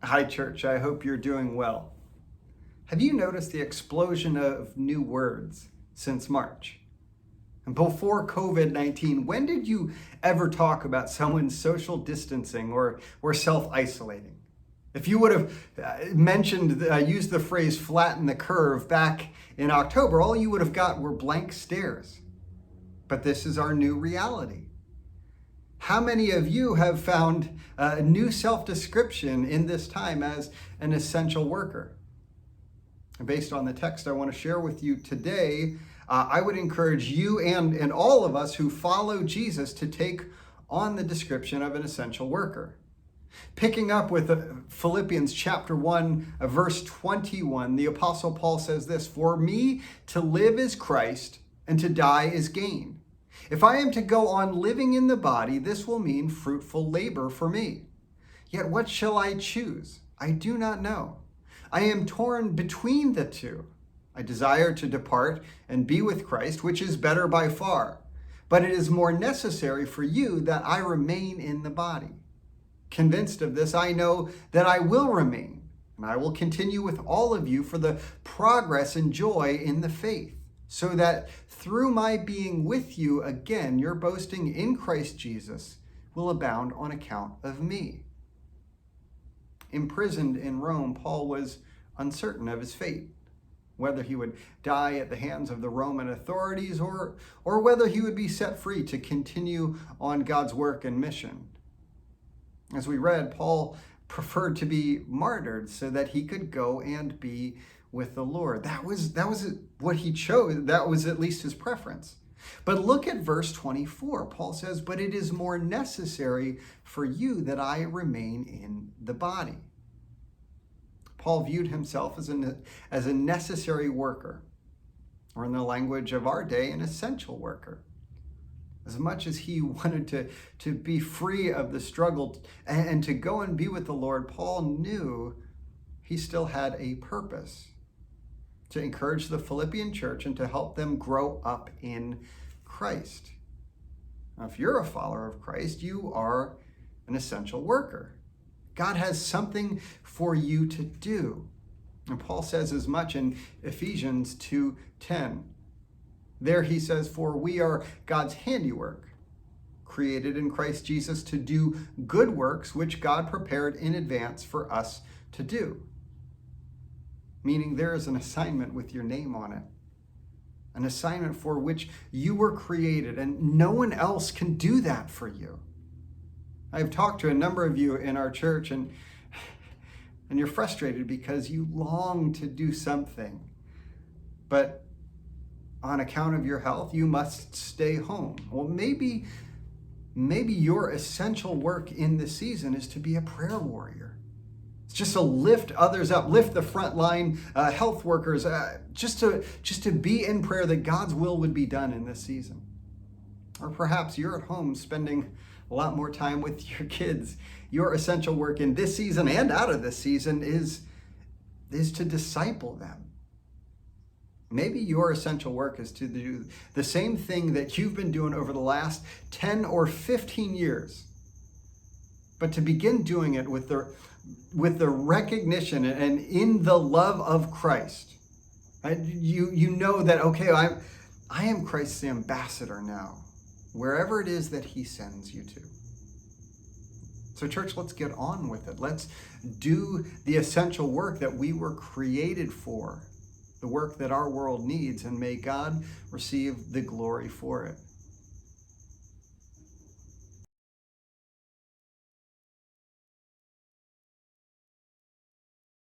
Hi, church. I hope you're doing well. Have you noticed the explosion of new words since March? And before COVID-19, when did you ever talk about someone social distancing or self-isolating? If you would have used the phrase flatten the curve back in October, all you would have got were blank stares. But this is our new reality. How many of you have found a new self-description in this time as an essential worker? And based on the text I want to share with you today, I would encourage you and all of us who follow Jesus to take on the description of an essential worker. Picking up with Philippians chapter 1, verse 21, the Apostle Paul says this, "For me to live is Christ, and to die is gain. If I am to go on living in the body, this will mean fruitful labor for me. Yet what shall I choose? I do not know. I am torn between the two. I desire to depart and be with Christ, which is better by far. But it is more necessary for you that I remain in the body. Convinced of this, I know that I will remain, and I will continue with all of you for the progress and joy in the faith, so that through my being with you again, your boasting in Christ Jesus will abound on account of me." Imprisoned in Rome, Paul was uncertain of his fate, whether he would die at the hands of the Roman authorities or whether he would be set free to continue on God's work and mission. As we read, Paul preferred to be martyred so that he could go and be with the Lord. That was what he chose. That was at least his preference. But look at verse 24. Paul says, "But it is more necessary for you that I remain in the body." Paul viewed himself as a necessary worker, or in the language of our day, an essential worker. As much as he wanted to be free of the struggle and to go and be with the Lord, Paul knew he still had a purpose: to encourage the Philippian church and to help them grow up in Christ. Now, if you're a follower of Christ, you are an essential worker. God has something for you to do. And Paul says as much in Ephesians 2:10. There he says, "For we are God's handiwork, created in Christ Jesus to do good works, which God prepared in advance for us to do." Meaning there is an assignment with your name on it. An assignment for which you were created, and no one else can do that for you. I've talked to a number of you in our church, and you're frustrated because you long to do something, but on account of your health, you must stay home. Well, maybe your essential work in this season is to be a prayer warrior. It's just to lift others up, lift the frontline health workers, just to be in prayer that God's will would be done in this season. Or perhaps you're at home spending a lot more time with your kids. Your essential work in this season and out of this season is to disciple them. Maybe your essential work is to do the same thing that you've been doing over the last 10 or 15 years, but to begin doing it with the recognition and in the love of Christ. You know that, okay, I am Christ's ambassador now, wherever it is that he sends you to. So church, let's get on with it. Let's do the essential work that we were created for, the work that our world needs, and may God receive the glory for it.